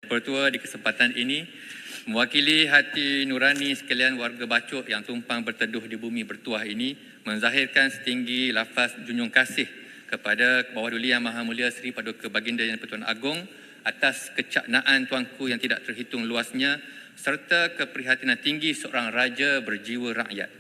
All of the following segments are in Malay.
Pertua di kesempatan ini mewakili hati nurani sekalian warga Bacok yang tumpang berteduh di bumi bertuah ini menzahirkan setinggi lafaz junjung kasih kepada Bawah Duli Yang Maha Mulia Seri Paduka Baginda Yang Pertuan Agong atas kecaknaan tuanku yang tidak terhitung luasnya serta keprihatinan tinggi seorang raja berjiwa rakyat.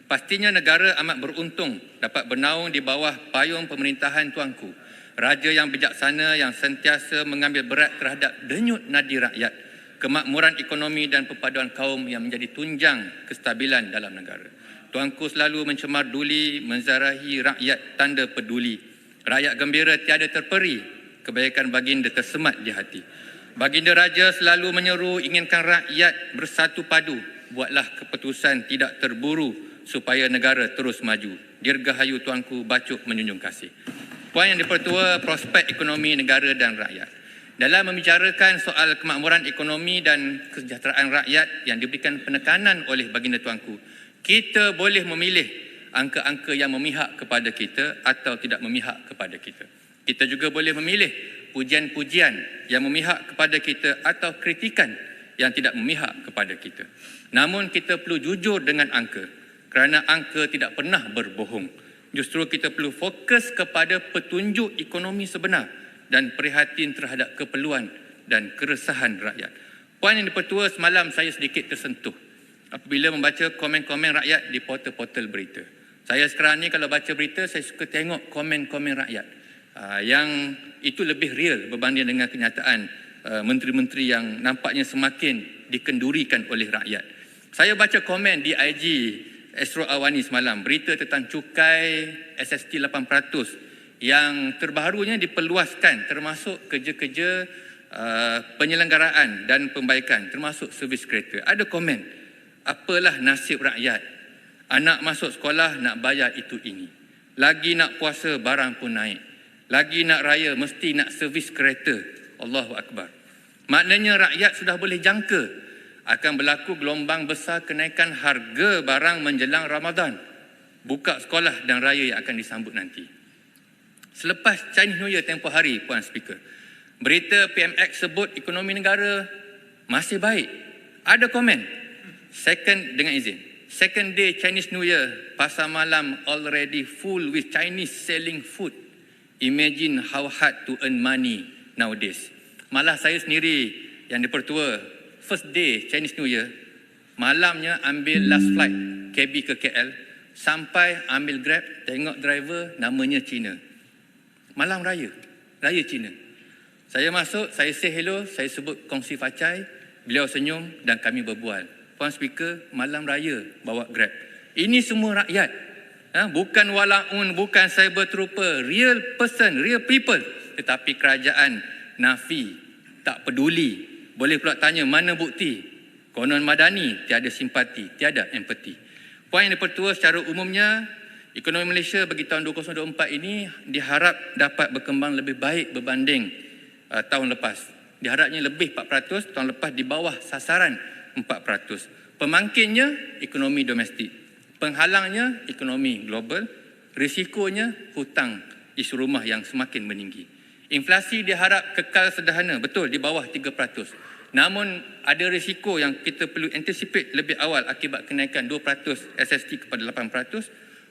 Pastinya negara amat beruntung dapat bernaung di bawah payung pemerintahan tuanku. Raja yang bijaksana yang sentiasa mengambil berat terhadap denyut nadi rakyat, kemakmuran ekonomi dan perpaduan kaum yang menjadi tunjang kestabilan dalam negara. Tuanku selalu mencemar duli, menzarahi rakyat tanda peduli. Rakyat gembira tiada terperi, kebaikan baginda tersemat di hati. Baginda Raja selalu menyeru inginkan rakyat bersatu padu, buatlah keputusan tidak terburu supaya negara terus maju. Dirgahayu tuanku Bacok menjunjung kasih. Puan Yang di-Pertua, prospek ekonomi negara dan rakyat. Dalam membicarakan soal kemakmuran ekonomi dan kesejahteraan rakyat yang diberikan penekanan oleh baginda tuanku, kita boleh memilih angka-angka yang memihak kepada kita atau tidak memihak kepada kita. Kita juga boleh memilih pujian-pujian yang memihak kepada kita atau kritikan yang tidak memihak kepada kita. Namun kita perlu jujur dengan angka kerana angka tidak pernah berbohong. Justru kita perlu fokus kepada petunjuk ekonomi sebenar dan prihatin terhadap keperluan dan keresahan rakyat. Puan Yang di-Pertua, semalam saya sedikit tersentuh apabila membaca komen-komen rakyat di portal-portal berita. Saya sekarang ni kalau baca berita, saya suka tengok komen-komen rakyat yang itu lebih real berbanding dengan kenyataan menteri-menteri yang nampaknya semakin dikendurikan oleh rakyat. Saya baca komen di IG Astro Awani semalam, berita tentang cukai SST 8% yang terbarunya diperluaskan termasuk kerja-kerja penyelenggaraan dan pembaikan termasuk servis kereta. Ada komen, apalah nasib rakyat, anak masuk sekolah nak bayar itu ini, lagi nak puasa barang pun naik, lagi nak raya mesti nak servis kereta. Allahu Akbar. Maknanya rakyat sudah boleh jangka akan berlaku gelombang besar kenaikan harga barang menjelang Ramadan, buka sekolah dan raya yang akan disambut nanti. Selepas Chinese New Year tempoh hari, Puan Speaker, berita PMX sebut ekonomi negara masih baik. Ada komen, second day Chinese New Year, pasar malam already full with Chinese selling food. Imagine how hard to earn money nowadays. Malah saya sendiri yang di-Pertua, first day Chinese New Year, malamnya ambil last flight KB ke KL, sampai ambil Grab, tengok driver namanya Cina. Malam raya Cina. Saya masuk, saya say hello, saya sebut kongsi facai, beliau senyum dan kami berbual. Puan Speaker, malam raya bawa Grab. Ini semua rakyat. Bukan walaun, bukan cyber trooper, real person, real people. Tetapi kerajaan nafi, tak peduli. Boleh pula tanya mana bukti? Konon madani, tiada simpati, tiada empati. Puan Yang di-Pertua, secara umumnya ekonomi Malaysia bagi tahun 2024 ini diharap dapat berkembang lebih baik berbanding tahun lepas. Diharapnya lebih 4%, tahun lepas di bawah sasaran 4%. Pemangkinnya ekonomi domestik, penghalangnya ekonomi global, risikonya hutang isu rumah yang semakin meninggi. Inflasi diharap kekal sederhana, betul di bawah 3%. Namun ada risiko yang kita perlu anticipate lebih awal akibat kenaikan 2% SST kepada 8%,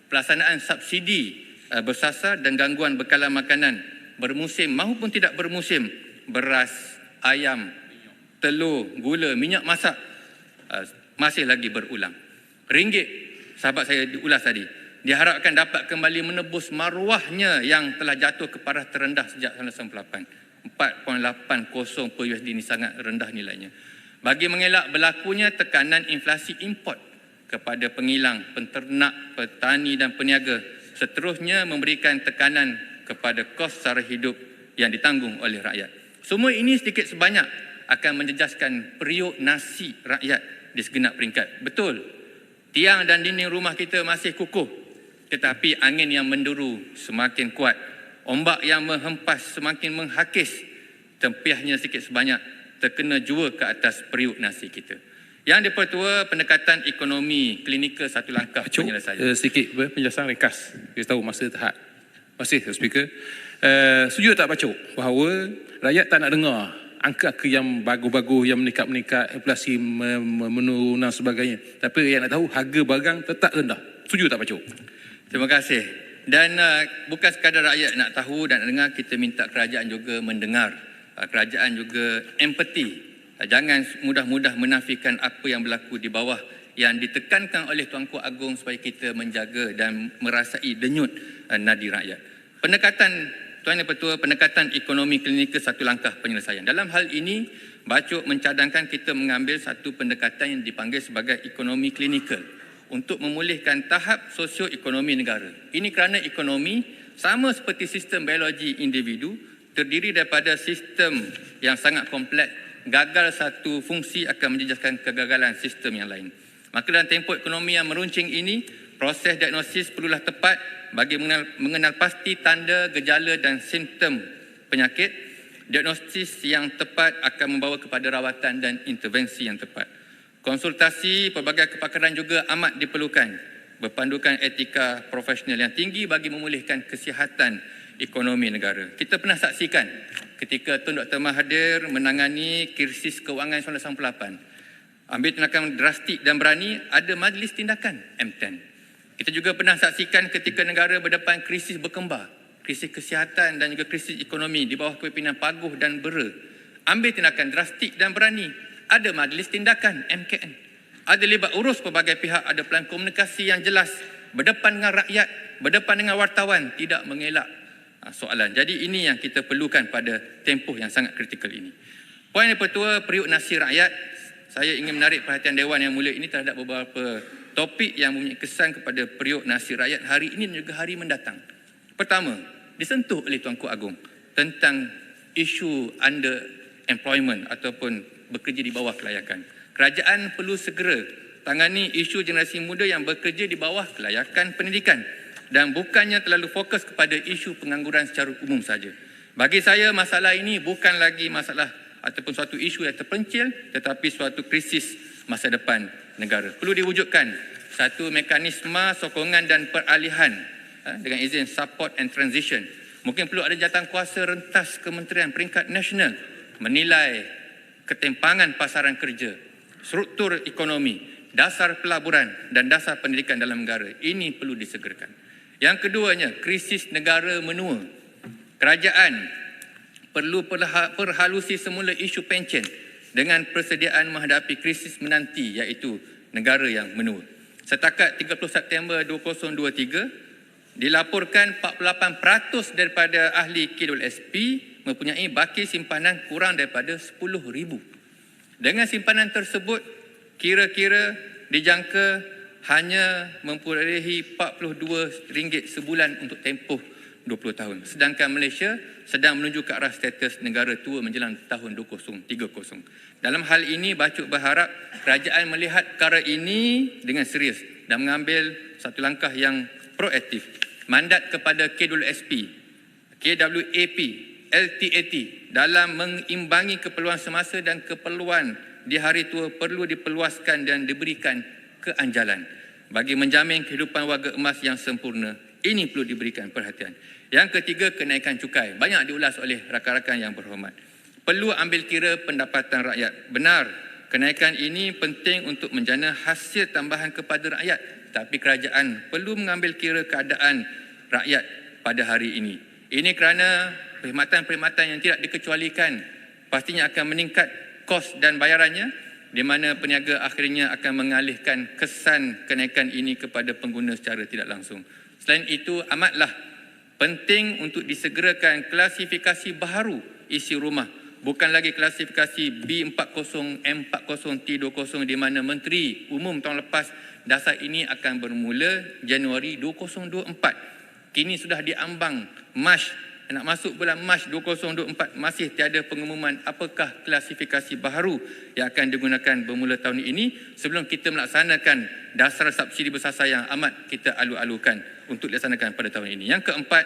pelaksanaan subsidi bersasar dan gangguan bekalan makanan bermusim maupun tidak bermusim, beras, ayam, telur, gula, minyak masak masih lagi berulang. Ringgit, sahabat saya diulas tadi, diharapkan dapat kembali menebus maruahnya yang telah jatuh ke parah terendah sejak 1998. 4.80 per USD ini sangat rendah nilainya. Bagi mengelak berlakunya tekanan inflasi import kepada pengilang, penternak, petani dan peniaga, seterusnya memberikan tekanan kepada kos sara hidup yang ditanggung oleh rakyat. Semua ini sedikit sebanyak akan menjejaskan periuk nasi rakyat di segenap peringkat. Betul, tiang dan dinding rumah kita masih kukuh, tetapi angin yang menduru semakin kuat, ombak yang menghempas semakin menghakis, tempiahnya sedikit sebanyak terkena jua ke atas periuk nasi kita. Yang di-Pertua, pendekatan ekonomi klinikal satu langkah penyelesaian. Sedikit penjelasan ringkas, kita tahu masa terhad. Terima kasih, Speaker. Setuju tak Bacok bahawa rakyat tak nak dengar angka-angka yang bagus-bagus, yang meningkat-meningkat, inflasi menurun dan sebagainya. Tapi rakyat nak tahu harga barang tetap rendah. Setuju tak Pak Cok? Terima kasih. Dan bukan sekadar rakyat nak tahu dan nak dengar, kita minta kerajaan juga mendengar. Kerajaan juga empati. Jangan mudah-mudah menafikan apa yang berlaku di bawah yang ditekankan oleh Tuanku Agong supaya kita menjaga dan merasai denyut nadi rakyat. Pendekatan Tuan Yang Pertua, pendekatan ekonomi klinikal satu langkah penyelesaian. Dalam hal ini, Bacok mencadangkan kita mengambil satu pendekatan yang dipanggil sebagai ekonomi klinikal untuk memulihkan tahap sosioekonomi negara. Ini kerana ekonomi sama seperti sistem biologi individu terdiri daripada sistem yang sangat kompleks. Gagal satu fungsi akan menjejaskan kegagalan sistem yang lain. Maka dalam tempoh ekonomi yang meruncing ini, proses diagnosis perlulah tepat bagi mengenal pasti tanda, gejala dan simptom penyakit. Diagnosis yang tepat akan membawa kepada rawatan dan intervensi yang tepat. Konsultasi pelbagai kepakaran juga amat diperlukan. Berpandukan etika profesional yang tinggi bagi memulihkan kesihatan ekonomi negara. Kita pernah saksikan ketika Tun Dr. Mahathir menangani krisis kewangan 1998. Ambil tindakan drastik dan berani, ada majlis tindakan M10. Kita juga pernah saksikan ketika negara berdepan krisis berkembar, krisis kesihatan dan juga krisis ekonomi di bawah kepimpinan Paguh dan Bera. Ambil tindakan drastik dan berani, ada majlis tindakan MKN. Ada libat urus pelbagai pihak, ada pelan komunikasi yang jelas, berdepan dengan rakyat, berdepan dengan wartawan, tidak mengelak soalan. Jadi ini yang kita perlukan pada tempoh yang sangat kritikal ini. Poin yang pertama, periuk nasi rakyat. Saya ingin menarik perhatian Dewan Yang Mulia ini terhadap beberapa topik yang mempunyai kesan kepada periuk nasi rakyat hari ini dan juga hari mendatang. Pertama, disentuh oleh Tuanku Agong tentang isu underemployment ataupun bekerja di bawah kelayakan. Kerajaan perlu segera tangani isu generasi muda yang bekerja di bawah kelayakan pendidikan dan bukannya terlalu fokus kepada isu pengangguran secara umum saja. Bagi saya, masalah ini bukan lagi masalah ataupun suatu isu yang terpencil, tetapi suatu krisis masa depan negara. Perlu diwujudkan satu mekanisme sokongan dan peralihan dengan izin support and transition. Mungkin perlu ada jawatankuasa rentas kementerian peringkat nasional menilai ketimpangan pasaran kerja, struktur ekonomi, dasar pelaburan dan dasar pendidikan dalam negara. Ini perlu disegerakan. Yang keduanya, krisis negara menua. Kerajaan perlu perhalusi semula isu pencen dengan persediaan menghadapi krisis menanti, iaitu negara yang menua. Setakat 30 September 2023, dilaporkan 48% daripada ahli KWSP mempunyai baki simpanan kurang daripada 10,000. Dengan simpanan tersebut, kira-kira dijangka hanya memperolehi RM42 sebulan untuk tempoh 20 tahun. Sedangkan Malaysia sedang menuju ke arah status negara tua menjelang tahun 2030. Dalam hal ini, Bacok berharap kerajaan melihat perkara ini dengan serius dan mengambil satu langkah yang proaktif. Mandat kepada KWSP, KWAP, LTAT dalam mengimbangi keperluan semasa dan keperluan di hari tua perlu diperluaskan dan diberikan keanjalan bagi menjamin kehidupan warga emas yang sempurna. Ini perlu diberikan perhatian. Yang ketiga, kenaikan cukai. Banyak diulas oleh rakan-rakan yang berhormat. Perlu ambil kira pendapatan rakyat. Benar, kenaikan ini penting untuk menjana hasil tambahan kepada rakyat. Tapi kerajaan perlu mengambil kira keadaan rakyat pada hari ini. Ini kerana perkhidmatan-perkhidmatan yang tidak dikecualikan pastinya akan meningkat kos dan bayarannya, di mana peniaga akhirnya akan mengalihkan kesan kenaikan ini kepada pengguna secara tidak langsung. Selain itu, amatlah penting untuk disegerakan klasifikasi baharu isi rumah. Bukan lagi klasifikasi B40, M40, T20 di mana Menteri Umum tahun lepas dasar ini akan bermula Januari 2024. Kini sudah diambang Mac, nak masuk bulan Mac 2024, masih tiada pengumuman apakah klasifikasi baharu yang akan digunakan bermula tahun ini sebelum kita melaksanakan dasar subsidi bersasar yang amat kita alu-alukan untuk dilaksanakan pada tahun ini. Yang keempat,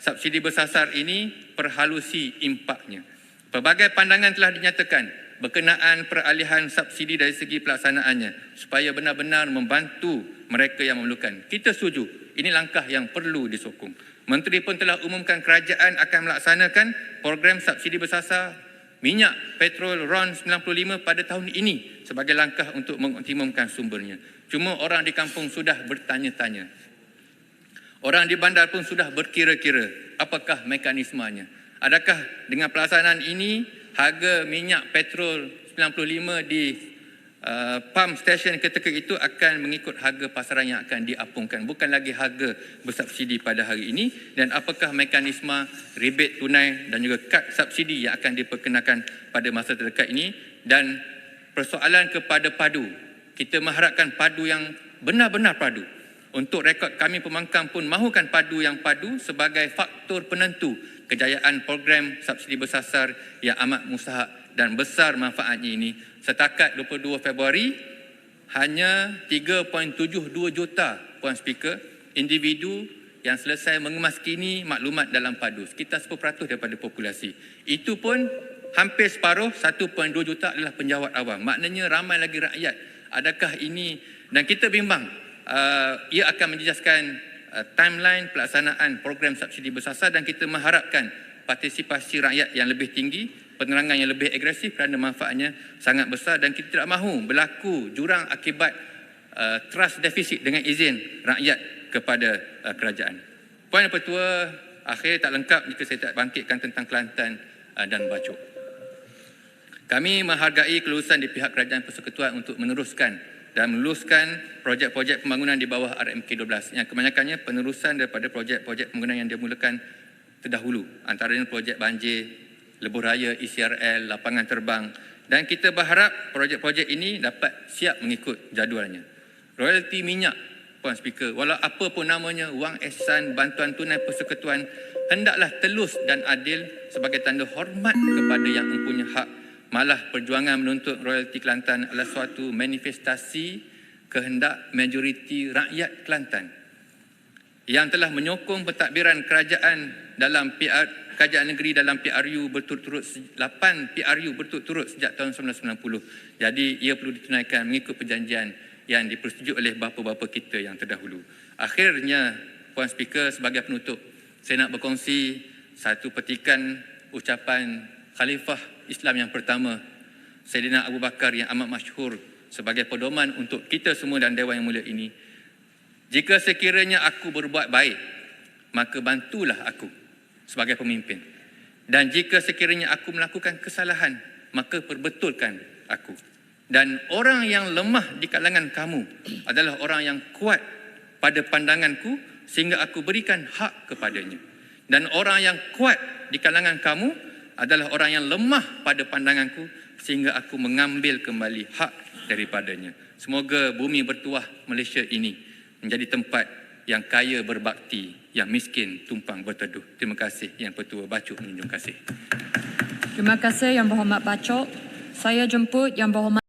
subsidi bersasar ini perhalusi impaknya. Pelbagai pandangan telah dinyatakan berkenaan peralihan subsidi dari segi pelaksanaannya supaya benar-benar membantu mereka yang memerlukan. Kita setuju, ini langkah yang perlu disokong. Menteri pun telah umumkan kerajaan akan melaksanakan program subsidi bersasar minyak petrol RON 95 pada tahun ini sebagai langkah untuk mengoptimumkan sumbernya. Cuma orang di kampung sudah bertanya-tanya. Orang di bandar pun sudah berkira-kira apakah mekanismenya. Adakah dengan pelaksanaan ini harga minyak petrol 95 di pump station ketika itu akan mengikut harga pasaran yang akan diapungkan, bukan lagi harga bersubsidi pada hari ini, dan apakah mekanisme rebate tunai dan juga kad subsidi yang akan diperkenakan pada masa terdekat ini. Dan persoalan kepada padu, kita mengharapkan padu yang benar-benar padu. Untuk rekod kami pemangkam pun mahukan padu yang padu sebagai faktor penentu kejayaan program subsidi bersasar yang amat mustahak dan besar manfaatnya ini. Setakat 22 Februari, hanya 3.72 juta, Puan Speaker, individu yang selesai mengemaskini maklumat dalam padu, sekitar 10% daripada populasi. Itu pun hampir separuh, 1.2 juta adalah penjawat awam. Maknanya ramai lagi rakyat. Adakah ini, dan kita bimbang, ia akan menjejaskan timeline pelaksanaan program subsidi bersasar, dan kita mengharapkan partisipasi rakyat yang lebih tinggi, penerangan yang lebih agresif kerana manfaatnya sangat besar, dan kita tidak mahu berlaku jurang akibat trust deficit dengan izin rakyat kepada kerajaan. Puan Yang Pertua, akhir tak lengkap jika saya tak bangkitkan tentang Kelantan dan Bacok. Kami menghargai kelulusan di pihak Kerajaan Persekutuan untuk meneruskan projek-projek pembangunan di bawah RMK12 yang kebanyakannya penerusan daripada projek-projek pembangunan yang dimulakan terdahulu, antaranya projek banjir, lebuh raya, ECRL, lapangan terbang, dan kita berharap projek-projek ini dapat siap mengikut jadualnya. Royalti minyak, Puan Speaker, walau apa pun namanya, wang ihsan, bantuan tunai persekutuan, hendaklah telus dan adil sebagai tanda hormat kepada yang mempunyai hak. Malah perjuangan menuntut royalti Kelantan adalah suatu manifestasi kehendak majoriti rakyat Kelantan yang telah menyokong pentadbiran kerajaan dalam kerajaan negeri dalam PRU berturut-turut 8 PRU berturut-turut sejak tahun 1990. Jadi ia perlu ditunaikan mengikut perjanjian yang dipersetujui oleh bapa-bapa kita yang terdahulu. Akhirnya, Puan Speaker, sebagai penutup, saya nak berkongsi satu petikan ucapan Khalifah Islam yang pertama, Saidina Abu Bakar, yang amat masyhur sebagai pedoman untuk kita semua dan Dewan Yang Mulia ini. Jika sekiranya aku berbuat baik, maka bantulah aku sebagai pemimpin. Dan jika sekiranya aku melakukan kesalahan, maka perbetulkan aku. Dan orang yang lemah di kalangan kamu adalah orang yang kuat pada pandanganku sehingga aku berikan hak kepadanya. Dan orang yang kuat di kalangan kamu adalah orang yang lemah pada pandanganku sehingga aku mengambil kembali hak daripadanya. Semoga bumi bertuah Malaysia ini menjadi tempat yang kaya berbakti, yang miskin tumpang berteduh. Terima kasih Yang Pertua Bacok menunjuk kasih. Terima kasih Yang Berhormat Bacok. Saya jemput Yang Berhormat